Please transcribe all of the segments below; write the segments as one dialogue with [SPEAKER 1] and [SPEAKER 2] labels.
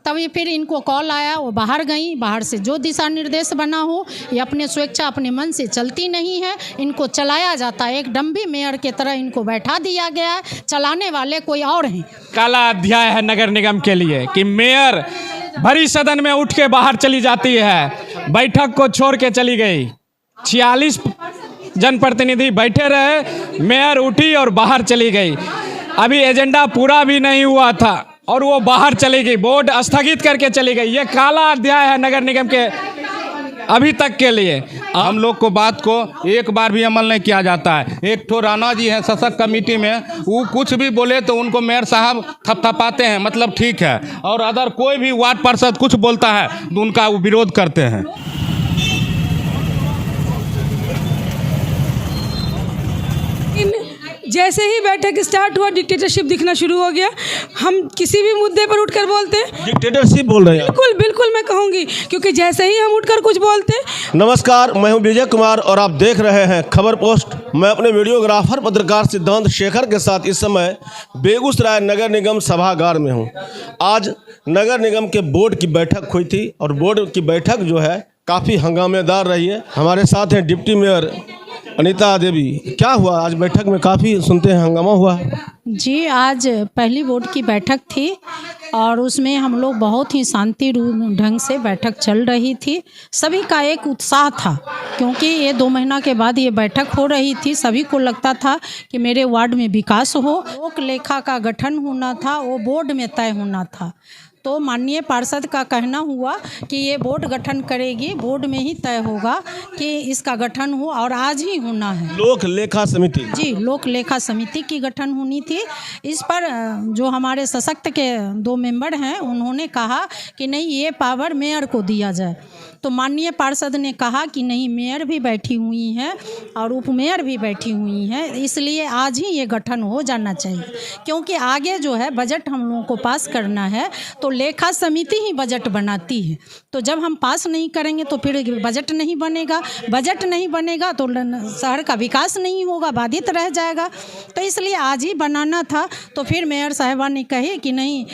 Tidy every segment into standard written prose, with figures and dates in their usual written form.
[SPEAKER 1] तब ये फिर इनको कॉल आया, वो बाहर गई। बाहर से जो दिशा निर्देश बना हो, ये अपने स्वेच्छा अपने मन से चलती नहीं है, इनको चलाया जाता है। एक डम्बी मेयर की तरह इनको बैठा दिया गया है, चलाने वाले कोई और हैं।
[SPEAKER 2] काला अध्याय है नगर निगम के लिए कि मेयर भरी सदन में उठ के बाहर चली जाती है, बैठक को छोड़ के चली गई। 46 जनप्रतिनिधि बैठे रहे, मेयर उठी और बाहर चली गई। अभी एजेंडा पूरा भी नहीं हुआ था और वो बाहर चली गई, बोर्ड स्थगित करके चली गई। ये काला अध्याय है नगर निगम के अभी तक के लिए।
[SPEAKER 3] हम लोग को बात को एक बार भी अमल नहीं किया जाता है। एक ठो राणा जी हैं शासक कमेटी में, वो कुछ भी बोले तो उनको मेयर साहब थपथपाते हैं, मतलब ठीक है। और अदर कोई भी वार्ड पार्षद कुछ बोलता है तो उनका वो विरोध करते हैं।
[SPEAKER 4] जैसे ही बैठक स्टार्ट हुआ, डिक्टेटरशिप दिखना शुरू हो गया। हम किसी भी मुद्दे पर उठकर बोलते हैं,
[SPEAKER 5] डिक्टेटरशिप बोल रहे हैं।
[SPEAKER 4] बिल्कुल बिल्कुल मैं कहूँगी, क्योंकि जैसे ही हम उठकर कुछ बोलते हैं।
[SPEAKER 5] नमस्कार, मैं हूं विजय कुमार और आप देख रहे हैं खबर पोस्ट। मैं अपने वीडियोग्राफर पत्रकार सिद्धांत शेखर के साथ इस समय बेगूसराय नगर निगम सभागार में हूं। आज नगर निगम के बोर्ड की बैठक हुई थी और बोर्ड की बैठक जो है काफ़ी हंगामेदार रही है। हमारे साथ हैं डिप्टी मेयर अनीता देवी। क्या हुआ आज बैठक में? काफ़ी सुनते हैं हंगामा हुआ।
[SPEAKER 1] जी, आज पहली बोर्ड की बैठक थी और उसमें हम लोग बहुत ही शांति ढंग से बैठक चल रही थी। सभी का एक उत्साह था, क्योंकि ये 2 महीना के बाद ये बैठक हो रही थी। सभी को लगता था कि मेरे वार्ड में विकास हो। लोक लेखा का गठन होना था, वो बोर्ड में तय होना था। तो माननीय पार्षद का कहना हुआ कि ये बोर्ड गठन करेगी, बोर्ड में ही तय होगा कि इसका गठन हो और आज ही होना है।
[SPEAKER 5] लोक लेखा समिति,
[SPEAKER 1] जी, लोक लेखा समिति की गठन होनी थी। इस पर जो हमारे सशक्त के 2 मेंबर हैं, उन्होंने कहा कि नहीं, ये पावर मेयर को दिया जाए। तो माननीय पार्षद ने कहा कि नहीं, मेयर भी बैठी हुई हैं और उप मेयर भी बैठी हुई हैं, इसलिए आज ही ये गठन हो जाना चाहिए। क्योंकि आगे जो है बजट हम लोगों को पास करना है, तो लेखा समिति ही बजट बनाती है। तो जब हम पास नहीं करेंगे तो फिर बजट नहीं बनेगा, बजट नहीं बनेगा तो शहर का विकास नहीं होगा, बाधित रह जाएगा। तो इसलिए आज ही बनाना था। तो फिर मेयर साहिबा ने कही कि नहीं,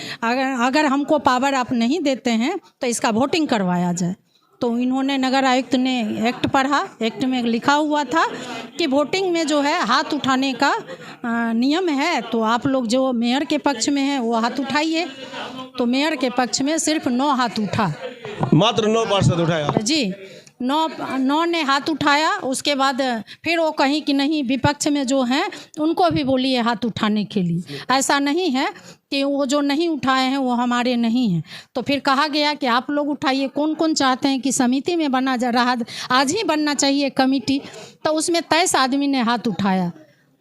[SPEAKER 1] अगर हमको पावर आप नहीं देते हैं तो इसका वोटिंग करवाया जाए। तो इन्होंने, नगर आयुक्त ने एक्ट पढ़ा। एक्ट में लिखा हुआ था कि वोटिंग में जो है हाथ उठाने का नियम है, तो आप लोग जो मेयर के पक्ष में हैं वो हाथ उठाइए। तो मेयर के पक्ष में सिर्फ 9 हाथ उठा,
[SPEAKER 5] मात्र 9 पार्षद उठाया।
[SPEAKER 1] जी, 9 ने हाथ उठाया। उसके बाद फिर वो कहीं कि नहीं, विपक्ष में जो हैं उनको भी बोलिए हाथ उठाने के लिए। ऐसा नहीं है कि वो जो नहीं उठाए हैं वो हमारे नहीं हैं। तो फिर कहा गया कि आप लोग उठाइए, कौन कौन चाहते हैं कि समिति में बना जा रहा, आज ही बनना चाहिए कमेटी। तो उसमें 23 आदमी ने हाथ उठाया।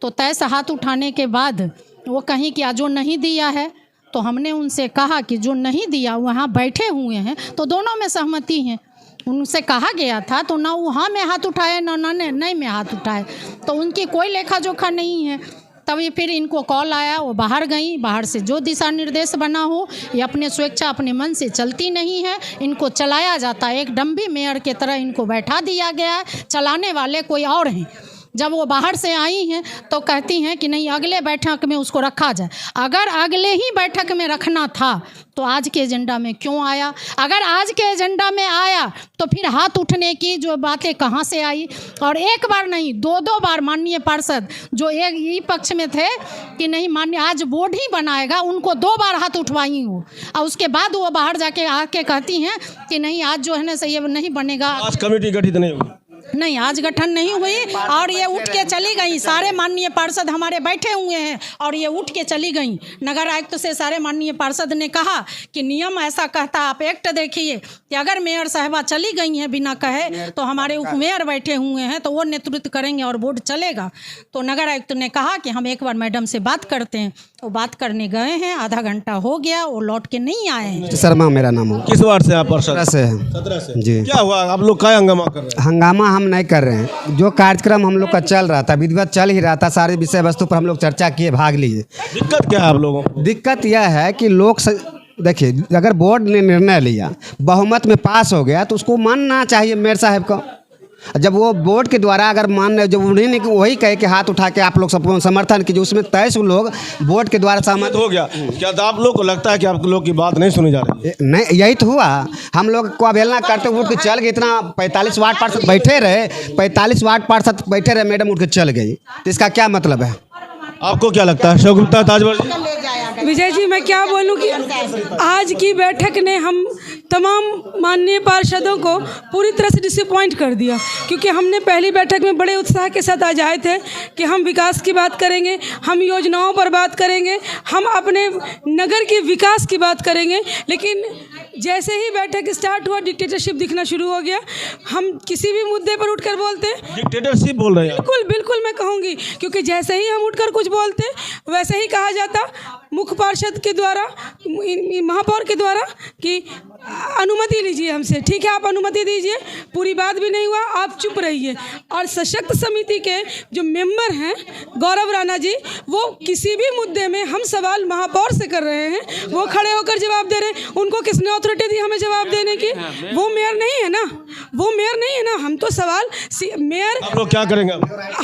[SPEAKER 1] तो 23 हाथ उठाने के बाद वो कहीं कि जो नहीं दिया है, तो हमने उनसे कहा कि जो नहीं दिया वहाँ बैठे हुए हैं, तो दोनों में सहमति है। उनसे कहा गया था, तो ना वहाँ में हाथ उठाए ना नहीं में हाथ उठाए, तो उनकी कोई लेखा जोखा नहीं है। तभी फिर इनको कॉल आया, वो बाहर गई। बाहर से जो दिशा निर्देश बना हो, ये अपने स्वेच्छा अपने मन से चलती नहीं है, इनको चलाया जाता है। एक डम्बी मेयर की तरह इनको बैठा दिया गया है, चलाने वाले कोई और हैं। जब वो बाहर से आई हैं तो कहती हैं कि नहीं, अगले बैठक में उसको रखा जाए। अगर अगले ही बैठक में रखना था तो आज के एजेंडा में क्यों आया? अगर आज के एजेंडा में आया तो फिर हाथ उठने की जो बातें कहाँ से आई? और एक बार नहीं, 2 बार माननीय पार्षद जो एक ही पक्ष में थे कि नहीं, माननीय आज बोर्ड ही बनाएगा, उनको 2 बार हाथ उठवाई हो, और उसके बाद वो बाहर जाके आके कहती हैं कि नहीं, आज जो है ना सही नहीं बनेगा,
[SPEAKER 5] आज कमेटी गठित नहीं हुई।
[SPEAKER 1] नहीं, आज गठन नहीं हुई और ये उठ के चली गई। सारे माननीय पार्षद हमारे बैठे हुए हैं और ये उठ के चली गई। नगर आयुक्त से सारे माननीय पार्षद ने कहा कि नियम ऐसा कहता, आप एक्ट देखिए कि अगर मेयर साहिबा चली गई हैं बिना कहे, तो हमारे उप मेयर बैठे हुए हैं, तो वो नेतृत्व करेंगे और बोर्ड चलेगा। तो नगर आयुक्त ने कहा कि हम एक बार मैडम से बात करते हैं। वो बात करने गए हैं, आधा घंटा हो गया, वो लौट के नहीं आए हैं।
[SPEAKER 6] शर्मा मेरा नाम है।
[SPEAKER 5] किस वार्ड से आप पार्षद?
[SPEAKER 6] 17 से हैं।
[SPEAKER 5] 17 से
[SPEAKER 6] जी।
[SPEAKER 5] क्या हुआ, आप लोग क्या हंगामा कर रहे हैं?
[SPEAKER 6] हंगामा हम नहीं कर रहे हैं। जो कार्यक्रम हम लोग का चल रहा था, विधिवत चल ही रहा था, सारे विषय वस्तु पर हम लोग चर्चा किए, भाग लिए।
[SPEAKER 5] दिक्कत क्या है आप लोगों को?
[SPEAKER 6] दिक्कत यह है कि देखिए, अगर बोर्ड ने निर्णय लिया, बहुमत में पास हो गया, तो उसको मानना चाहिए मेयर साहब को। जब वो बोर्ड के द्वारा अगर जब उन्हें वही कहे कि हाथ उठा के आप लोग सब समर्थन कीजिए, उसमें 23 लोग बोर्ड के द्वारा सहमत
[SPEAKER 5] हो गया। क्या आप लोग को लगता है कि आप लोग की बात नहीं सुनी जा रही?
[SPEAKER 6] नहीं, यही तो हुआ। हम लोग को अवहेलना करते उठ के चल गए। इतना 45 वार्ड पार्षद बैठे रहे, 45 वार्ड पार्षद बैठे रहे, मैडम उठ के चल गई, तो इसका क्या मतलब है?
[SPEAKER 5] आपको क्या लगता है शोगुप्ता ताजवर जी?
[SPEAKER 4] विजय जी, मैं क्या बोलूं कि आज की बैठक ने हम तमाम माननीय पार्षदों को पूरी तरह से डिसअपॉइंट कर दिया, क्योंकि हमने पहली बैठक में बड़े उत्साह के साथ आज आए थे कि हम विकास की बात करेंगे, हम योजनाओं पर बात करेंगे, हम अपने नगर के विकास की बात करेंगे। लेकिन जैसे ही बैठक स्टार्ट हुआ, डिक्टेटरशिप दिखना शुरू हो गया। हम किसी भी मुद्दे पर उठकर बोलते,
[SPEAKER 5] डिक्टेटरशिप बोल रहे हैं?
[SPEAKER 4] बिल्कुल बिल्कुल मैं कहूँगी, क्योंकि जैसे ही हम उठकर कुछ बोलते वैसे ही कहा जाता मुख्य पार्षद के द्वारा, महापौर के द्वारा कि अनुमति लीजिए हमसे। ठीक है, आप अनुमति दीजिए, पूरी बात भी नहीं हुआ, आप चुप रहिए। और सशक्त समिति के जो मेंबर हैं गौरव राणा जी, वो किसी भी मुद्दे में हम सवाल महापौर से कर रहे हैं, वो खड़े होकर जवाब दे रहे हैं। उनको किसने अथॉरिटी दी हमें जवाब देने की? वो मेयर नहीं है ना, वो मेयर नहीं है ना। हम तो सवाल मेयर।
[SPEAKER 5] आप लोग क्या करेंगे?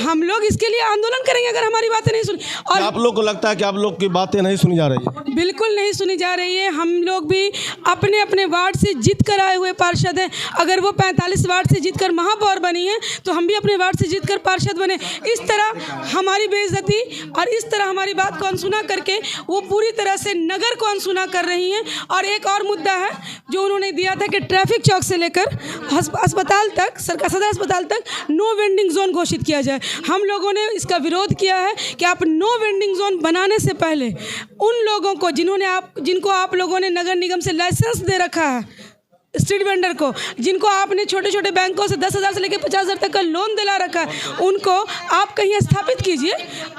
[SPEAKER 4] हम लोग इसके लिए आंदोलन करेंगे अगर हमारी बातें नहीं सुनी। और
[SPEAKER 5] आप लोग को लगता है कि आप लोग की बातें नहीं सुनी जा रही है?
[SPEAKER 4] बिल्कुल नहीं सुनी जा रही है। हम लोग भी अपने अपने वार्ड से जीत कर आए हुए पार्षद हैं। अगर वो 45 वार्ड से जीत कर महापौर बनी है, तो हम भी अपने वार्ड से जीत कर पार्षद बने। इस तरह हमारी बेइज्जती और इस तरह हमारी बात को अनसुना करके वो पूरी तरह से नगर को अनसुना कर रही हैं। और एक और मुद्दा है जो उन्होंने दिया था कि ट्रैफिक चौक से लेकर अस्पताल तक, सरकार सदर अस्पताल तक नो वेंडिंग जोन घोषित किया जाए। हम लोगों ने इसका विरोध किया है कि आप नो वेंडिंग जोन बनाने से पहले उन लोगों को जिनको आप लोगों ने नगर निगम से लाइसेंस दे रखा है, स्ट्रीट वेंडर को, जिनको आपने छोटे छोटे बैंकों से 10,000 से लेकर 50,000 तक का लोन दिला रखा है, उनको आप कहीं स्थापित कीजिए।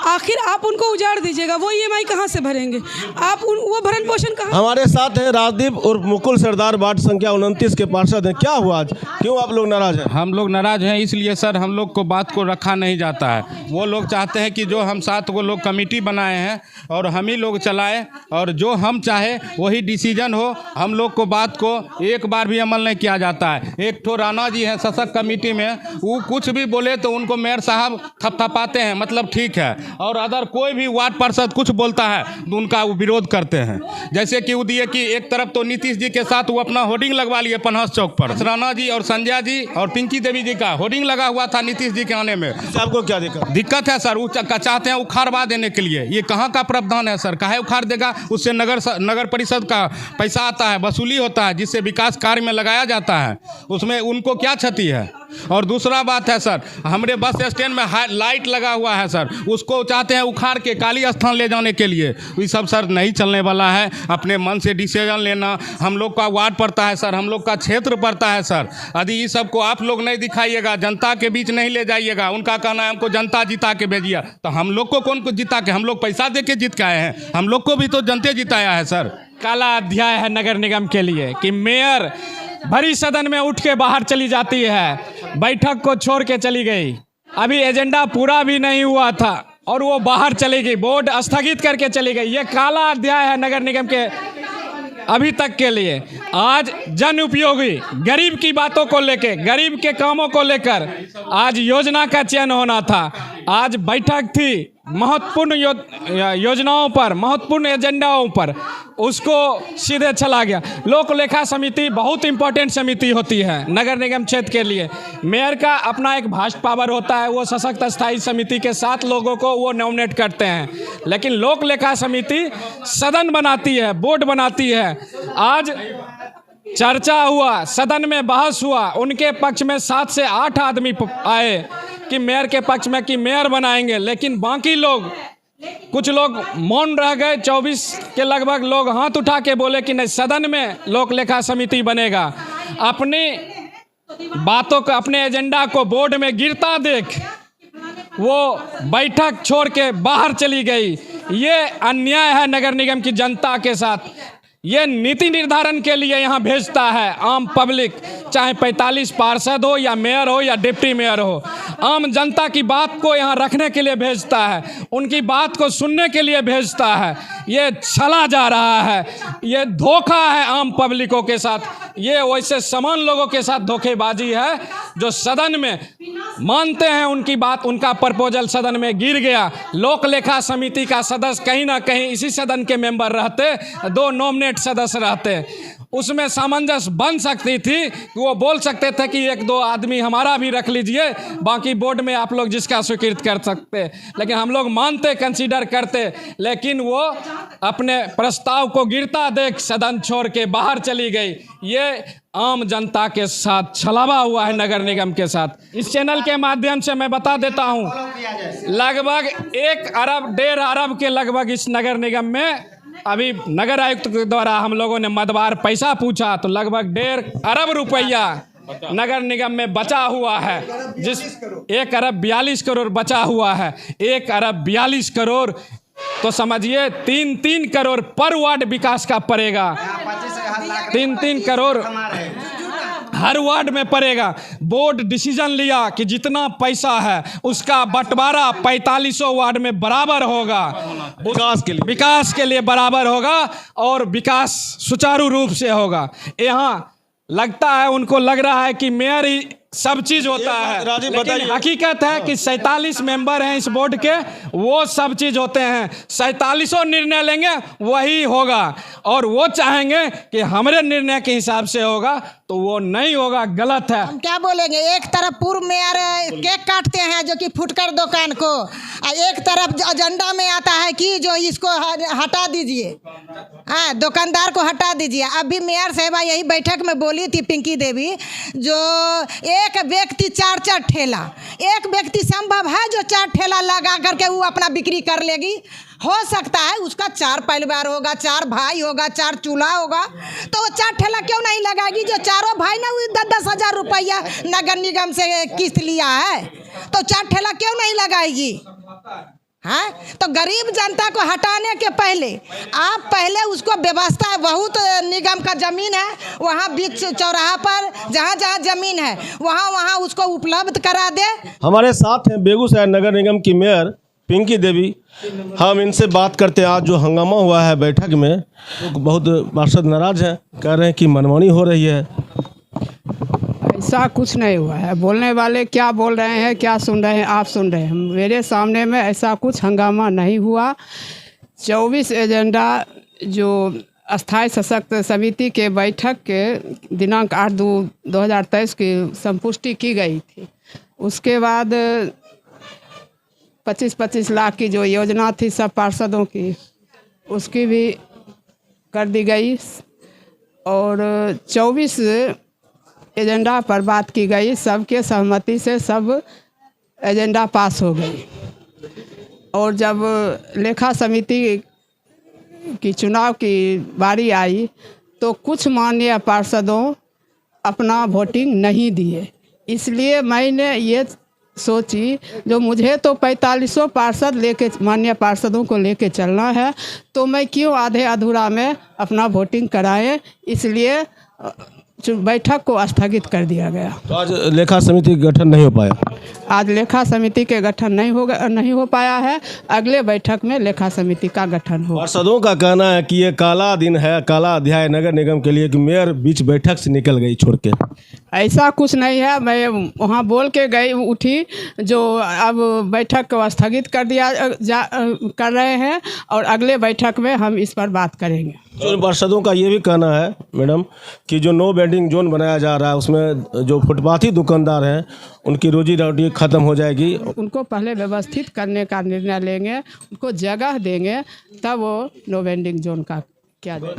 [SPEAKER 4] आखिर आप उनको उजाड़ दीजिएगा, वो EMI कहाँ से भरेंगे? आप वो भरण पोषण कहाँ?
[SPEAKER 5] हमारे साथ है राजदीप और मुकुल सरदार, वार्ड संख्या 29 के पार्षद हैं। क्या हुआ आज, क्यों आप लोग नाराज हैं?
[SPEAKER 3] हम लोग नाराज हैं इसलिए सर, हम लोग को बात को रखा नहीं जाता है। वो लोग चाहते हैं कि जो हम 7 को लोग कमेटी बनाए हैं और हम ही लोग चलाएं, और जो हम चाहे वही डिसीजन हो। हम लोग को बात को एक बार भी अमल नहीं किया जाता है। एक ठो राणा जी हैं सशक्त कमेटी में, वो कुछ भी बोले तो उनको मेयर साहब थपथपाते हैं, मतलब ठीक है। और अदर कोई भी वार्ड पार्षद कुछ बोलता है तो उनका वो विरोध करते हैं। जैसे कि वो दिए कि एक तरफ तो नीतीश जी के साथ वो अपना होर्डिंग लगवा लिए पनहस चौक पर, राणा जी और संजय जी और पिंकी देवी जी का होर्डिंग लगा हुआ था नीतीश जी के आने में।
[SPEAKER 5] आपको क्या
[SPEAKER 3] दिक्कत है सर? वो चाहते हैं उखाड़वा देने के लिए। ये कहाँ का प्रावधान है सर? काहे उखाड़ देगा? उससे नगर परिषद का पैसा आता है, वसूली होता है, जिससे विकास कार्य में लगाया जाता है। उसमें उनको क्या क्षति है? और दूसरा बात है सर, हमारे बस स्टैंड में लाइट लगा हुआ है सर, उसको चाहते हैं उखाड़ के काली स्थान ले जाने के लिए। ये सब सर नहीं चलने वाला है। अपने मन से डिसीजन लेना, हम लोग का वार्ड पड़ता है सर, हम लोग का क्षेत्र पड़ता है सर। यदि ये सब को आप लोग नहीं दिखाइएगा, जनता के बीच नहीं ले जाइएगा, उनका कहना है हमको जनता जिता के भेजिए, तो हम लोग को कौन को जिता के? हम लोग पैसा दे के जीत के आए हैं, हम लोग को भी तो जनता जिताया है सर।
[SPEAKER 2] काला अध्याय है नगर निगम के लिए कि मेयर भरी सदन में उठ के बाहर चली जाती है, बैठक को छोड़ के चली गई, अभी एजेंडा पूरा भी नहीं हुआ था और वो बाहर चली गई, बोर्ड स्थगित करके चली गई। ये काला अध्याय है नगर निगम के अभी तक के लिए। आज जन उपयोगी गरीब की बातों को लेकर, गरीब के कामों को लेकर आज योजना का चयन होना था। आज बैठक थी महत्वपूर्ण योजनाओं पर, महत्वपूर्ण एजेंडाओं पर, उसको सीधे चला गया। लोक लेखा समिति बहुत इंपॉर्टेंट समिति होती है नगर निगम क्षेत्र के लिए। मेयर का अपना एक भास्ट पावर होता है, वो सशक्त स्थायी समिति के 7 लोगों को वो नॉमिनेट करते हैं, लेकिन लोक लेखा समिति सदन बनाती है, बोर्ड बनाती है। आज चर्चा हुआ, सदन में बहस हुआ, उनके पक्ष में 7 से 8 आदमी आए कि मेयर के पक्ष में कि मेयर बनाएंगे, लेकिन बाकी लोग, कुछ लोग मौन रह गए। 24 के लगभग लोग हाथ उठा के बोले कि नहीं, सदन में लोक लेखा समिति बनेगा। अपनी बातों को, अपने एजेंडा को बोर्ड में गिरता देख वो बैठक छोड़ के बाहर चली गई। ये अन्याय है नगर निगम की जनता के साथ। ये नीति निर्धारण के लिए यहाँ भेजता है आम पब्लिक, चाहे 45 पार्षद हो या मेयर हो या डिप्टी मेयर हो। आम जनता की बात को यहाँ रखने के लिए भेजता है, उनकी बात को सुनने के लिए भेजता है। ये चला जा रहा है, ये धोखा है आम पब्लिकों के साथ। ये वैसे समान लोगों के साथ धोखेबाजी है जो सदन में मानते हैं उनकी बात, उनका प्रपोजल सदन में गिर गया। लोक लेखा समिति का सदस्य कहीं ना कहीं इसी सदन के मेंबर रहते, 2 नॉमिनेट सदस्य रहते, उसमें सामंजस्य बन सकती थी कि वो बोल सकते थे कि 1-2 आदमी हमारा भी रख लीजिए, बाकी बोर्ड में आप लोग जिसका स्वीकृत कर सकते। लेकिन हम लोग मानते, कंसीडर करते, लेकिन वो अपने प्रस्ताव को गिरता देख सदन छोड़ के बाहर चली गई। ये आम जनता के साथ छलावा हुआ है नगर निगम के साथ। इस चैनल के माध्यम से मैं बता देता हूँ, लगभग 1 अरब 1.5 अरब के लगभग इस नगर निगम में अभी नगर आयुक्त के द्वारा हम लोगों ने मदवार पैसा पूछा तो लगभग 1.5 अरब रुपया नगर निगम में बचा हुआ है। जिस 1 अरब 42 करोड़ बचा हुआ है, 1 अरब 42 करोड़ तो समझिए 3-3 करोड़ पर वार्ड विकास का पड़ेगा। 3-3 करोड़ हर वार्ड में पड़ेगा। बोर्ड डिसीजन लिया कि जितना पैसा है उसका बंटवारा 45 वार्ड में बराबर होगा, विकास के लिए बराबर होगा और विकास सुचारू रूप से होगा। यहाँ लगता है, उनको लग रहा है कि मेयर ही सब चीज़ होता है, लेकिन हकीकत है कि 47 मेंबर हैं इस बोर्ड के, वो सब चीज़ होते हैं। 47 निर्णय लेंगे वही होगा, और वो चाहेंगे कि हमारे निर्णय के हिसाब से होगा तो वो नहीं होगा, गलत है।
[SPEAKER 7] हम क्या बोलेंगे, एक तरफ पूर्व मेयर केक काटते हैं जो कि फुटकर दुकान को, एक तरफ एजेंडा में आता है कि जो इसको हटा दीजिए, हाँ दुकानदार को हटा दीजिए। अभी मेयर साहिबा यही बैठक में बोली थी पिंकी देवी, जो एक व्यक्ति 4-4 ठेला, एक व्यक्ति संभव है जो 4 ठेला लगा करके वो अपना बिक्री कर लेगी। हो सकता है उसका 4 परिवार होगा, 4 भाई होगा, 4 चूल्हा होगा, तो वो 4 ठेला क्यों नहीं लगाएगी? जो चारों भाई ने 10-10 हज़ार रुपया नगर निगम से किस्त लिया है, तो 4 ठेला क्यों नहीं लगाएगी? हाँ, तो गरीब जनता को हटाने के पहले आप पहले उसको व्यवस्था, बहुत निगम का ज़मीन है वहाँ बीच चौराहा पर जहाँ जहाँ ज़मीन है वहाँ उसको उपलब्ध करा दे।
[SPEAKER 5] हमारे साथ हैं बेगूसराय नगर निगम की मेयर पिंकी देवी। हम इनसे बात करते हैं। आज जो हंगामा हुआ है बैठक में, बहुत पार्षद नाराज हैं, कह रहे हैं कि मनमानी हो रही है।
[SPEAKER 8] ऐसा कुछ नहीं हुआ है। बोलने वाले क्या बोल रहे हैं, क्या सुन रहे हैं, आप सुन रहे हैं। मेरे सामने में ऐसा कुछ हंगामा नहीं हुआ। 24 एजेंडा जो अस्थाई सशक्त समिति के बैठक के दिनांक 8/2/2023 की संपुष्टि की गई थी, उसके बाद 25-25 लाख की जो योजना थी सब पार्षदों की, उसकी भी कर दी गई और 24 एजेंडा पर बात की गई। सबके सहमति से सब एजेंडा पास हो गई। और जब लेखा समिति की चुनाव की बारी आई तो कुछ माननीय पार्षदों अपना वोटिंग नहीं दिए। इसलिए मैंने ये सोची, जो मुझे तो 45 पार्षद लेके, माननीय पार्षदों को लेके चलना है, तो मैं क्यों आधे अधूरा में अपना वोटिंग कराए, इसलिए बैठक को स्थगित कर दिया गया।
[SPEAKER 5] तो आज लेखा समिति गठन नहीं हो पाया।
[SPEAKER 8] आज लेखा समिति के गठन नहीं हो पाया है। अगले बैठक में लेखा समिति का गठन हो।
[SPEAKER 5] पार्षदों का कहना है कि ये काला दिन है, काला अध्याय नगर निगम के लिए कि मेयर बीच बैठक से निकल गई छोड़ के।
[SPEAKER 8] ऐसा कुछ नहीं है। मैं वहाँ बोल के गई उठी, जो अब बैठक को स्थगित कर कर रहे हैं और अगले बैठक में हम इस पर बात करेंगे।
[SPEAKER 5] जो पार्षदों का ये भी कहना है मैडम कि जो नो बेंडिंग जोन बनाया जा रहा है उसमें जो फुटपाथी दुकानदार हैं उनकी रोजी रोटी खत्म हो जाएगी।
[SPEAKER 8] उनको पहले व्यवस्थित करने का निर्णय लेंगे, उनको जगह देंगे, तब वो नो बेंडिंग जोन का किया जाए।